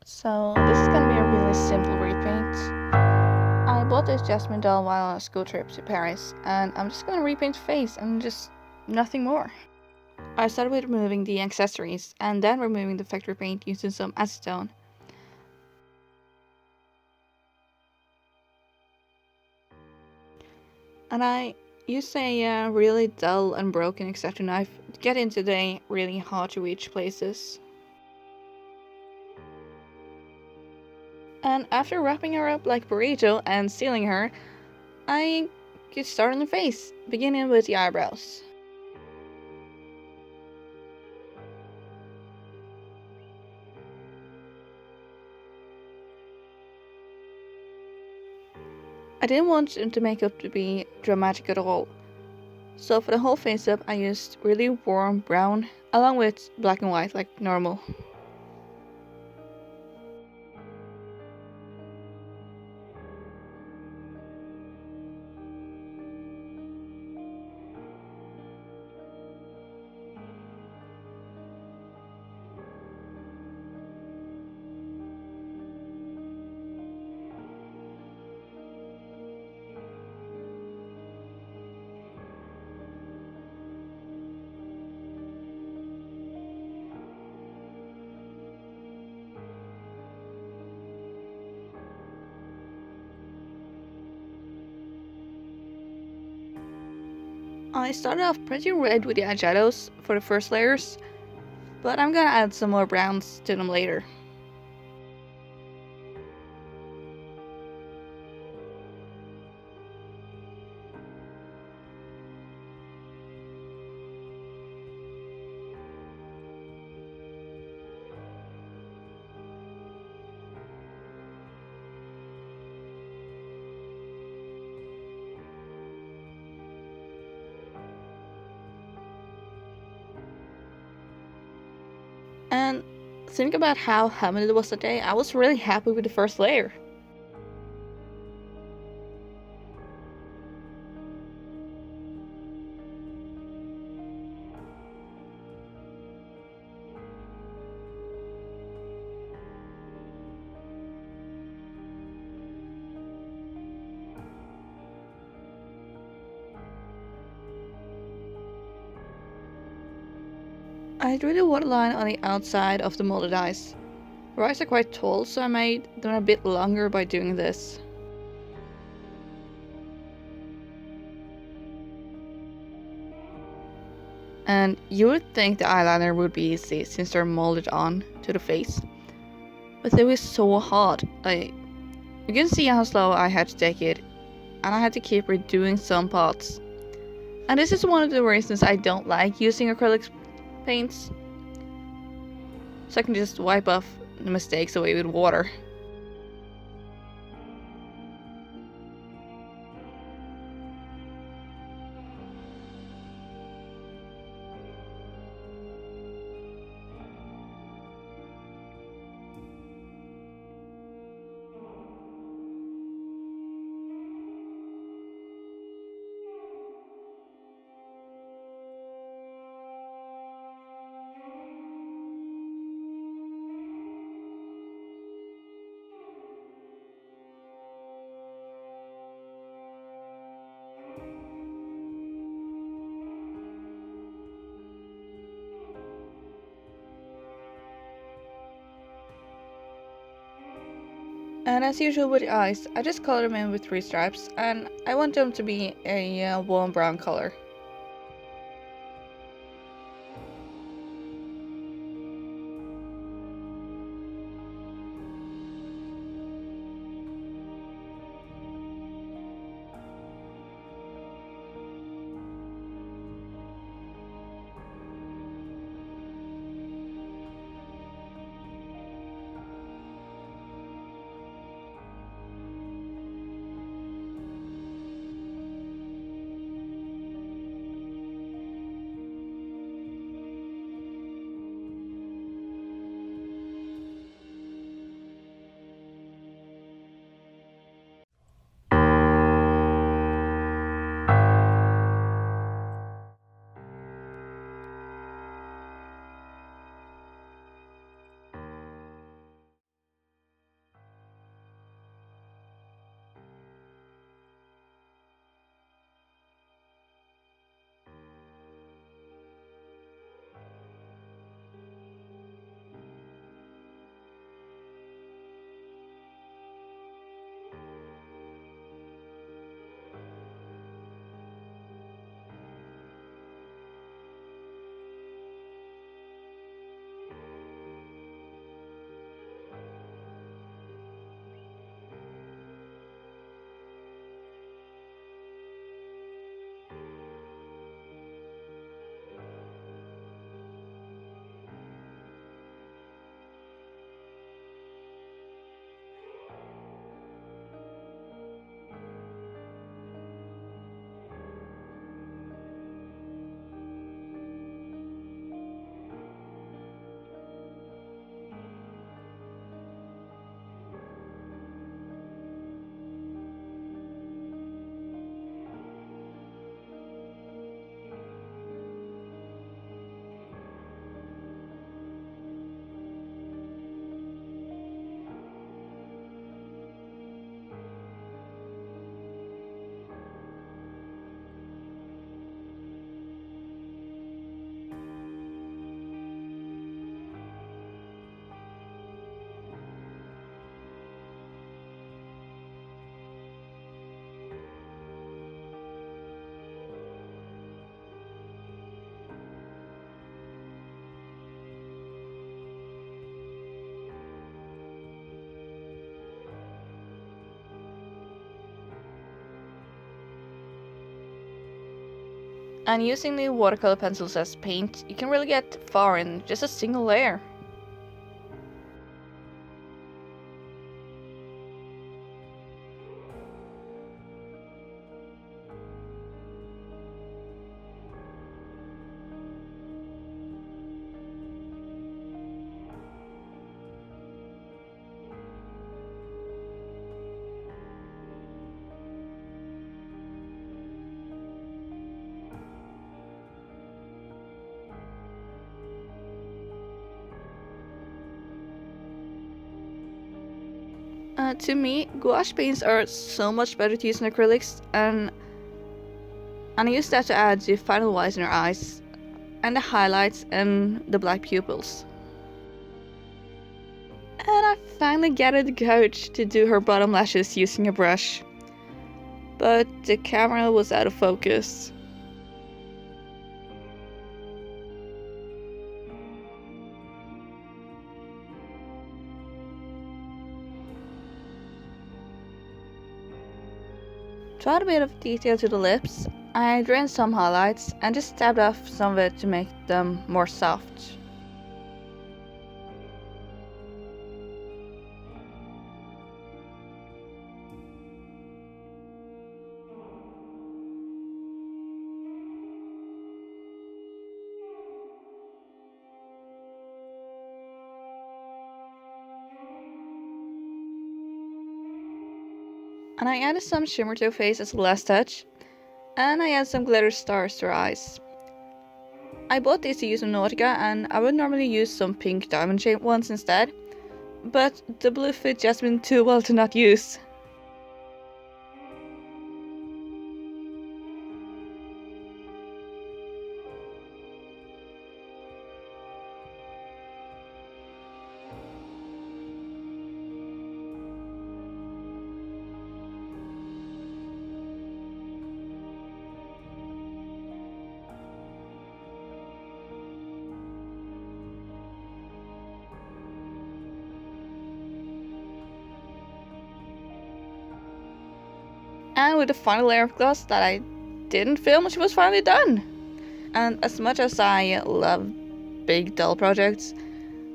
So this is gonna be a really simple repaint. I bought this Jasmine doll while on a school trip to Paris, and I'm just gonna repaint the face and just nothing more. I started with removing the accessories and then removing the factory paint using some acetone. And I used a really dull and broken X-Acto knife to get into the really hard to reach places. And after wrapping her up like a burrito and sealing her, I get started on the face, beginning with the eyebrows. I didn't want the makeup to be dramatic at all, so for the whole face up I used really warm brown along with black and white like normal. I started off pretty red with the eyeshadows for the first layers, but I'm gonna add some more browns to them later. And think about how humid it was today, I was really happy with the first layer. I drew the waterline on the outside of the molded eyes. Her eyes are quite tall, so I made them a bit longer by doing this. And you would think the eyeliner would be easy since they're molded on to the face, but it was so hard. You can see how slow I had to take it, and I had to keep redoing some parts. And this is one of the reasons I don't like using acrylic paints, so I can just wipe off the mistakes away with water. And as usual with the eyes, I just color them in with 3 stripes, and I want them to be a warm brown color. And using the watercolor pencils as paint, you can really get far in just a single layer. To me, gouache paints are so much better to use than acrylics, and I use that to add the final whites in her eyes, and the highlights and the black pupils. And I finally gathered the courage to do her bottom lashes using a brush, but the camera was out of focus. To add a bit of detail to the lips, I drew in some highlights and just dabbed off some of it to make them more soft. And I added some shimmer to her face as a last touch, and I added some glitter stars to her eyes. I bought these to use on Nautica, and I would normally use some pink diamond shaped ones instead, but the blue fit Jasmine too well to not use. And with the final layer of gloss that I didn't film, she was finally done. And as much as I love big doll projects,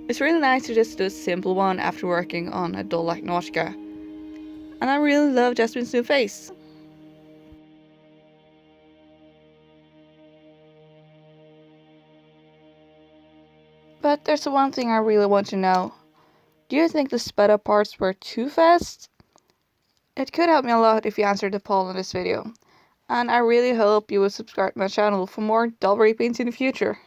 it's really nice to just do a simple one after working on a doll like Nautica. And I really love Jasmine's new face. But there's one thing I really want to know. Do you think the sped up parts were too fast? It could help me a lot if you answered the poll in this video. And I really hope you will subscribe to my channel for more doll repaints in the future.